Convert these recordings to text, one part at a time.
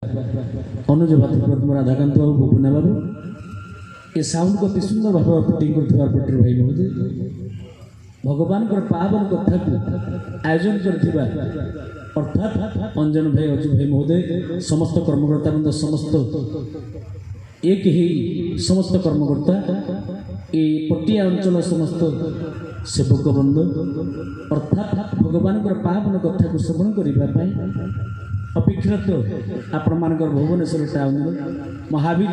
अनुज भात प्रथम राधाकांत बाबू बुबुना बाबू ये साउंड को अति सुंदर भाव पुटिंग कर पटेल भाई महोदय भगवान पावन कथा को आयोजन कर अर्थात अंजन भाई अजु भाई महोदय समस्त कर्मकर्ता बंद समस्त एक ही समस्त कर्मकर्ता ये पटिया अंचल समस्त सेवक बंद अर्थात भगवान पावन कथा को श्रवण करने अपेक्षात आपण मानकर भुवनेश्वर टाउन महावीर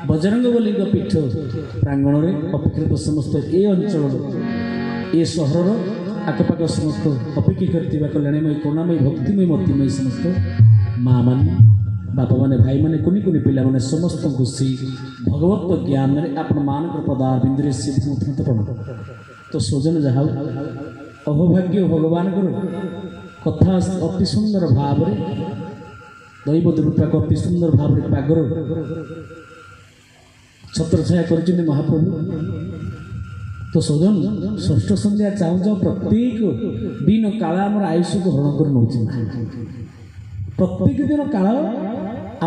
बजरंग बली पीठ प्रांगण में अपेक्षात समस्त ए अंचल ए सहर आखपाख समस्त अपेक्षा करथिबा कल्याणमय करुणामय भक्तिमय मतिमय समस्त माँ मान बापा माने भाई माने कुनि कुनि पिला माने समस्त खुशी भगवत ज्ञान रे आपण मानकर पदार बिंदुरे सिद्ध तो स्वजन जहा अहोभाग्य भगवान कथा अति सुंदर भाव दैव दुर्पा को अति सुंदर भाव पागर छत्रछाया कर महाप्रभु तो स्वजन षष्ठ संध्या चाहू चाहू प्रत्येक दिन काल आम आयुष को हरण कर नौ प्रत्येक दिन काल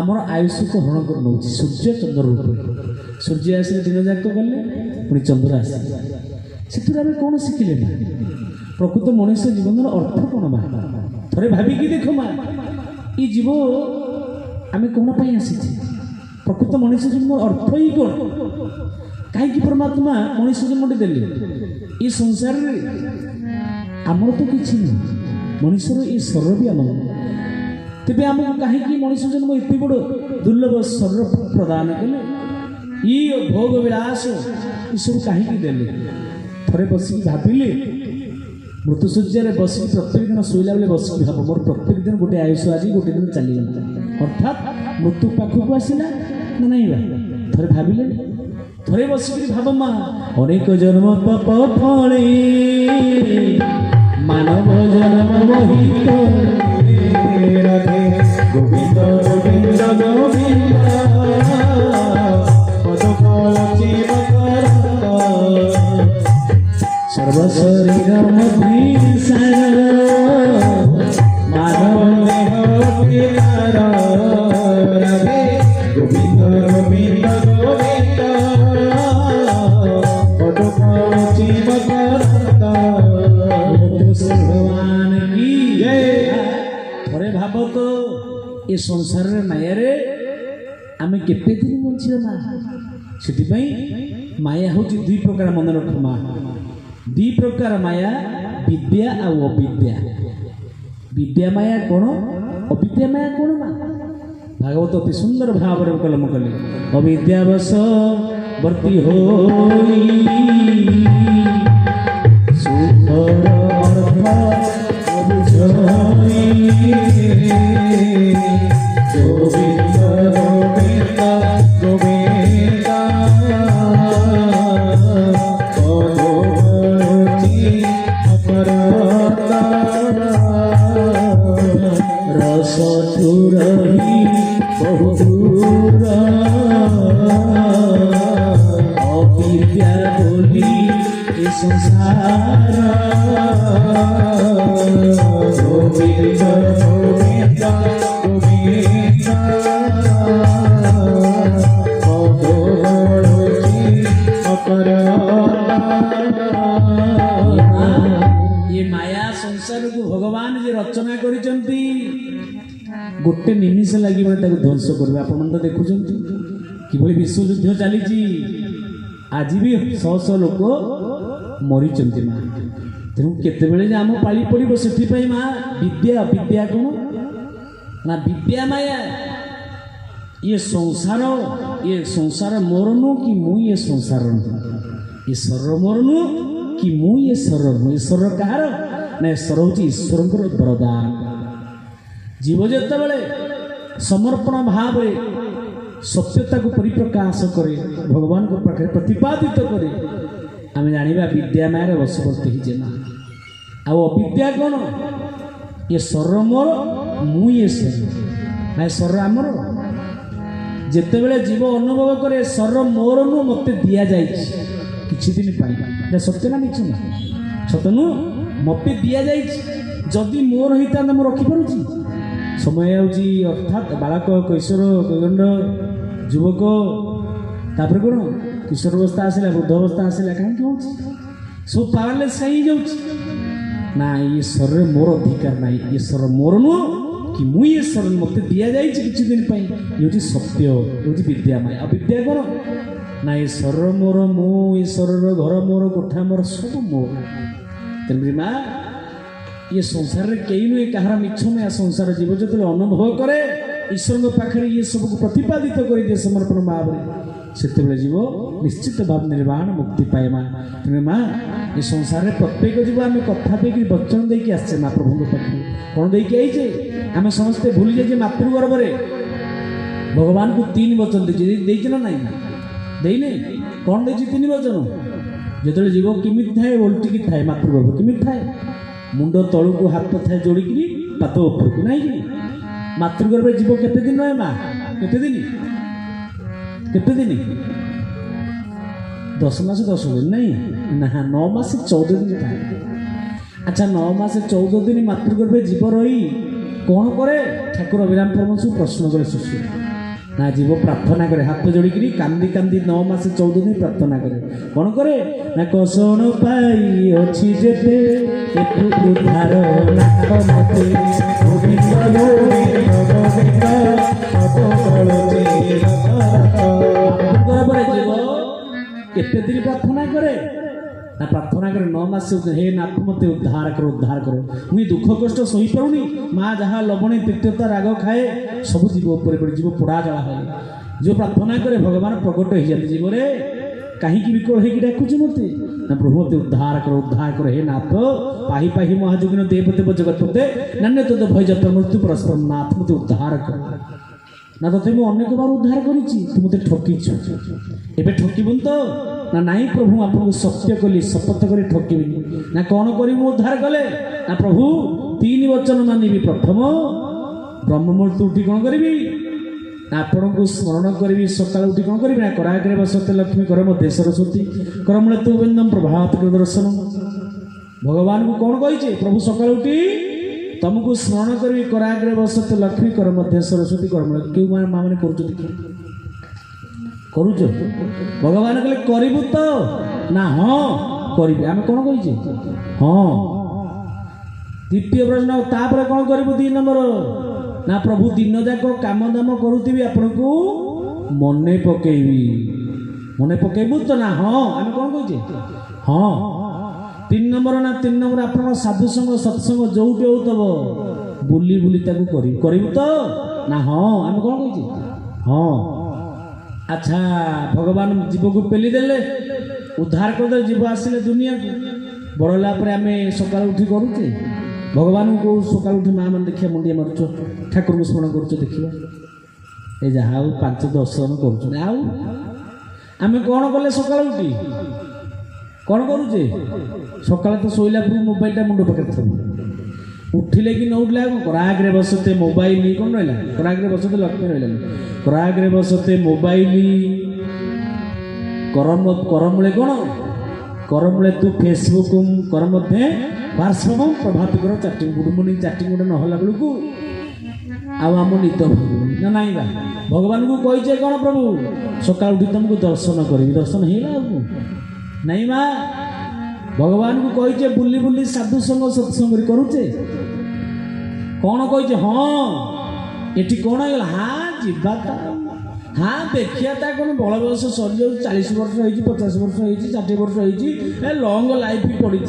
आम आयुष को हरण कर नौ सूर्य चंद्र रूप सूर्य आस दिन जाक गले पुणी चंद्र आस से कौन शिखिले ना प्रकृत मनुष्य जीवन अर्थ कौन माँ थे भाविकी देख माँ ये जीव आम कौन आसी प्रकृत मनुष्य जीवन अर्थ ही कौन कहीं परमात्मा मनुष्य जन्म देले ये संसार आमर तो किसी नहीं मनुष्यर ये शरीर भी आम तेज आमको कहीं मनुष्य जन्म एत बड़ दुर्लभ शरीर प्रदान कले ये भोग विलास ये सब कहीं देले थे बस भाविले मृत्युशଯ୍ୟା बसिक प्रत्येक दिन शोला बेले बसिक भाव मोर प्रत्येक दिन गोटे आयुष आज गोटे दिन चलीगला अर्थात मृत्यु पाखक आसला ना नहीं थे भाविले थे बसिक भाव माँ अनेक जन्म तप फले मानव जन्म मोहित राधे गोविंद गोविंद गोविंद सर्व शरीर मानव राधे गोविंद गोविंद गोविंद भगवान की जय। थोड़े भाव तो ये संसार माया रे आम केते दिन बंचिल माँ से माया हूँ दुई प्रकार मन रख माँ दुई प्रकार माया विद्या आ अविद्या विद्या माया कौन अविद्या माया कौन माँ भागवत अति सुंदर भाव कलम कले अविद्यावश वर्ती हो भगवान जी रचना करिसंती गोटे निमिष लगी ध्वंस करबे आप मन तो देखुं कि विश्व युद्ध चली आज भी शह शह लोक मरी माँ तेणु केतबेले आम पाली पड़ो से माँ विद्या अविद्या कौन ना विद्या माया ये संसार मोर नु कि मु ये संसार ये शरीर मोर नु कि मु ये शरीर ये शरीर कहार ना शरीर हूँ ईश्वर वरदान जीव जिते बड़े समर्पण भाव सत्यता को परिप्रकाश करे भगवान को पाखे प्रतिपादित करे आम जाना विद्या माया वशवर्ती ही जेना आ अविद्या कौन ये शरीर मोर मु ये शरीर ना शरीर आमर जिते बड़े जीव अनुभव करे शरीर मोर नु मत दि जाए किछि दिन पाई सत्य ना मिछ ना सत नु मत दि जाए जदि मोर होता रखिपी समय आउची अर्थात बालक कैशोर कैगंड युवक तापर कौन किशोर अवस्था आसला वृद्ध अवस्था आसला कहीं हो सब पावरलेस कहीं जाऊँ ना ये शरीर मोर अधिकार ना ये शरीर मोर नुह कि मुई ये शरीर मत दि जाए किसी दिन ये सत्य ये विद्यामय आ विद्या कौन ना ये शरीर मोर मु ये शरीर घर मोर कोठा मोर सब मोर तेणुकरी माँ ये संसार में कई नुहे कहार मिछ में संसार जीव जो अनुभव करे ईश्वर पाखे ये सबको प्रतिपादित कर दिए समर्पण भाव से जीव निश्चित भाव निर्वाण मुक्ति पाए माँ तेणु माँ ये संसार में प्रत्येक जीव आम कथा देकी वचन देकी आसे माँ प्रभु पाखे कौन देकी आईचे आम समस्ते भूली जाइए मातृगर्भ में भगवान को 3 वचन देची ना नहीं देने कौन देती 3 वचन जो जीव किमी थाए ओल्टिकी थाए मातृगर्भ किमी थाए मुंड तलू को हाथ थाए जोड़िकी पाद उपरक ना मातृगर्भ जीव केते दिन रहे माँ केते दिन 10 मास 10 दिन नहीं ना 9 मास 14 दिन थाए अच्छा 9 मास 14 दिन मातृगर्भ जीव रही कौन करे ठाकुर अभिराम परमहंस प्रश्न करे शिष्य ना जीव प्रार्थना करे हाथ जोड़िकी कांदी कांदी 9 मास 14 दिन प्रार्थना करे कौन करे ना कौशल पाई अच्छी जेते उद्धार जीव केते दिन प्रार्थना करे ना प्रार्थना करे 9 मास हे नाथ मत उद्धार करो मुई दुख कष्ट सही पाऊनी माँ जहाँ लवणी तिक्तता राग खाए सब जीव उपर जीव पोड़ा जला है जो प्रार्थना करे भगवान प्रकट हो जाते जीव रे कहीं विकल होगी डाकुच मत ना प्रभु मत उद्धार करो हे नाथ पाही पाही महाजोगिन देवते जगतपते नान्य तो भय जत मृत्यु परस्पर नाथ मत उद्धार कर ना तो मुझे अनेक बार उद्धार करी तू मत ठकीच एवं ठकबुन तो ना नाई प्रभु आपको सत्य कली शपथ कर ठकबी ना कौन करी उद्धार कले ना प्रभु 3 वचन मानवी प्रथम ब्रह्ममुहूर्त उठी कौन करी आपण को स्मरण करी सकाल उठी कौन करी ना कराग्रे बसते लक्ष्मी कर मध्य सरस्वती करमूले तु बिंदम प्रभात दर्शन भगवान को कौन कही प्रभु सकाल उठी तुमको स्मरण करी कराग्रे बसते लक्ष्मी कर मध्य सरस्वती करमूले क्यों माँ मैंने करुच भगवान कहले करू तो ना हाँ करी आम कौन कही हाँ द्वितीय प्रश्न तापर कौन करूँ 2 नंबर ना प्रभु दिन जाक काम दाम करुवी आपण को मन पकेबू तो ना हाँ आम कौन कही हाँ 3 नंबर ना 3 नंबर आप साधुसंग सत्संग जोटे होतब बुली बुली करू तो ना हाँ आम कौन कही हाँ अच्छा भगवान जीव को पेली देले उद्धार करदे जीव आसिले दुनिया को बड़ला आम सकाल उठी करुचे भगवान को सकाल उठी माँ मैंने देखिए मुंडिया मारुच ठाकुर को स्मरण करुच देखिए ये जहाँ 5-10 जन करें कौन कले सकाल उठी कौन करुचे सकाल तो शोला मोबाइलटा मुंड पाखे थी उठिले कि न उठिले कराग्रे बसते मोबाइल कौन रहा कराग्रे बसते लक्ष्मी रहा कराग्रे बसते मोबाइल करमूले कौन करमूले तू फेसबुक कर मध्य व्हाट्सअप प्रभात कर चैटिंग गुड मॉर्निंग चैटिंग गोटे नहला बेलू आम नित ना नाई बा भगवान को कही कौन प्रभु सकाल उठी तुमको दर्शन करी दर्शन है नहीं माँ भगवान को कही बुली बुली साधु संग सत्संग करुचे कौन कही हाँ ये कौन है हाँ जीवा हाँ देखिए कौन बड़ बयस सरी जाऊँ 40 वर्ष हो 50 वर्ष हो 60 वर्ष हो लंग लाइफ पड़ी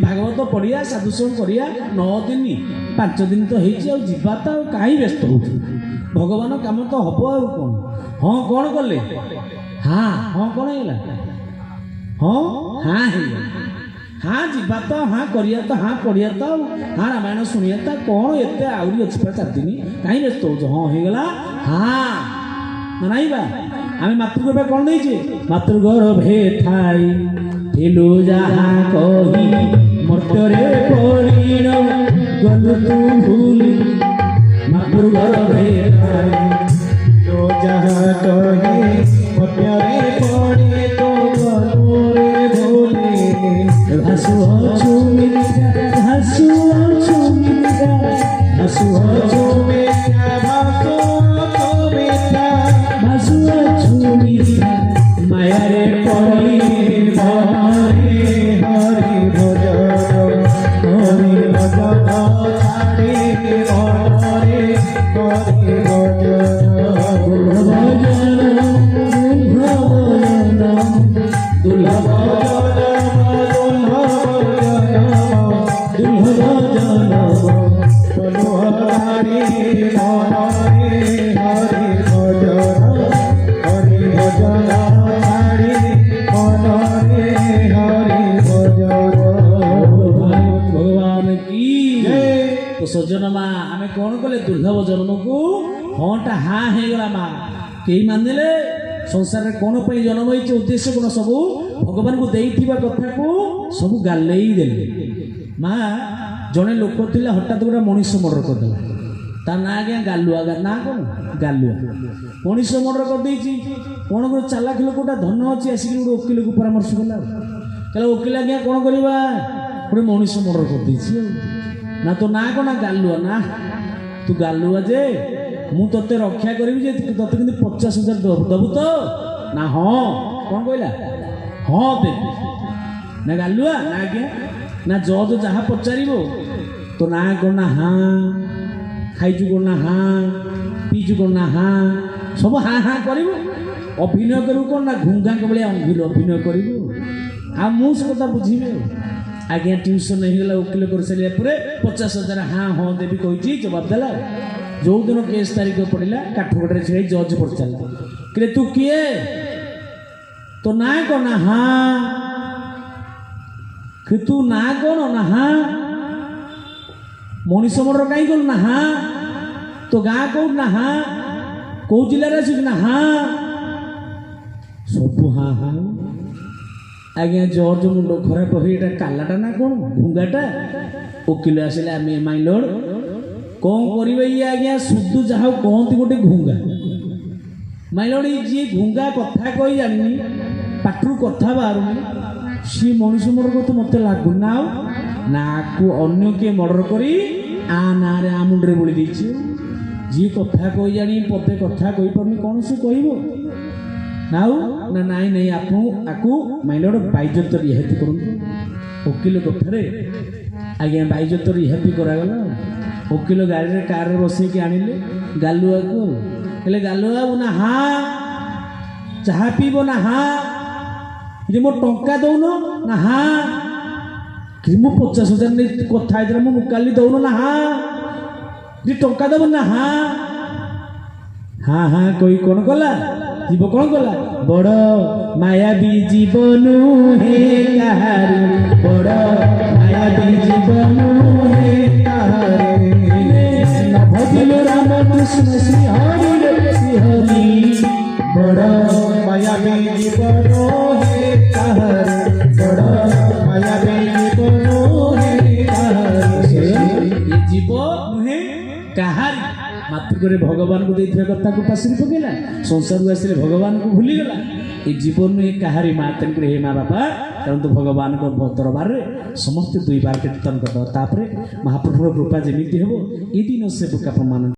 भागवत पढ़िया साधुसंग करिया 9 दिन 5 दिन तो होगा तो कहीं व्यस्त हो भगवान काम तो हम आ कौन हाँ कौन कले हाँ हाँ कौन है हाँ हाँ है हाँ जीवा तो हाँ करिया तो हाँ पढ़िया तो हाँ रामायण शुणिया तो कौन एत आहरी अच्छी 4 दिन कहीं व्यस्त हो हाँ होगा हाँ ना नहीं बा आम मातृगर्भ कौन देचे मातृगर्भे थाई थिलु जहाँ कही मर्त्ୟରେ परिण गलु तू भूली मातृगर्भे थाई थिलु जहाँ कही मर्त्ୟରେ पड़ी तो गलु रे भूली भासु अछु मिथ्या भासु अछु मिथ्या भासु अछु मिथ्या तो सज्जन माँ आम कौन कले दुर्लभ जन्म को हाँ हाँ होगा माँ कई मानिले संसार में कौन पर जन्म होती उद्देश्य कौन सब भगवान को देइथिबा कथा को सब गाले देले माँ जड़े लोक थी हठात गोटे मनीष मर्डर करदेला ता ना आज्ञा गालुआ ना कौन गालुआ मनीष मर्डर करदे कौन कर चालाक लोकटा धन अच्छी आसिक गोटे वकिल को परामर्श कला कहला वकिल आज्ञा कौन करवा गोटे मनीष मर्डर करदे ना तो ना कौन गालुआ ना तू गालुआ जे मु ते रक्षा करी जे ते कि 50,000 दबु तो ना हाँ कौन कहला हाँ देवी ना गालुआ ना आज्ञा ना जज जहाँ पचार तो ना कौन ना हाँ खाइचु कौन ना हाँ पीचु कौन ना हाँ सब हाँ हाँ कर अभिनय करू कौन ना घुंगा भाई अंगिल अभिनय करू आ मु से कथा बुझे आज्ञा ट्यूशन होगा वकिल कर सारे 50,000 हाँ हाँ देवी कही जवाब देला जो दिन केस तारीख पड़ा काठगड़े छे जज पचारा कि तू किए तो ना कौन ना हाँ कि तू ना कौन ना हाँ मनीष मर्डर कहीं कौन ना हाँ तो गाँ कौन ना हाँ कौ जिले ना हाँ सब हाँ हाँ आज्ञा जज मुंड खराब हो कालाटा ना कौन घुंगाटा वकिल आसिले आम माइ लॉर्ड कौन करेंगे ये आज्ञा शुद्ध जहाँ कहती गोटे घुंगा माइ लॉर्ड जी घुंगा कथा कही जानी पाठरू कथा बाहर सी मनीष मर्डर तो मत लगुना ना को अन्य किए मर्डर करी आ ना रे आ मुंडे बोली देछि जी कथा कही जानी पदे कथा कही पारनी कौन से कहबो नाउ ना नाई नहीं आपको माइ लॉर्ड बाइजत रिहाती करंतु वकिल कथारे आज्ञा बाइजत रिहाती करागला वकिल गाड़ी में कार बसैक आनिले गालुआ को कहले गालुआ ना हाँ चाह पीब ना हाँ जे मो टंका दौन ना हाँ कि मु 50,000 नहीं कथा मु मुकाली दौन ना हाँ जे टंका दब ना हाँ हाँ हाँ कोई कौन कला जीव कौन कला बड़ मायाबी जीवन हे कहारी बड़ मायाबी जीवन हे कहारी भजिल राम कृष्ण श्री हरि बड़ मायाबी जीवन हे कहारी बड़ मायाबी जीवन हे कहारी ये जीव नुहे कहारी मातृ भगवान को देखा कथा को पासी पकेला संसार आसिले भगवान को भूलीगला ये जीवन में कहारी माँ तेणुक हे माँ बापा कारण तो भगवान को दरबार में समस्त 2 बार कीर्तन कर महाप्रभुर कृपा जमी हम ये दिन से बुका प्रमाण।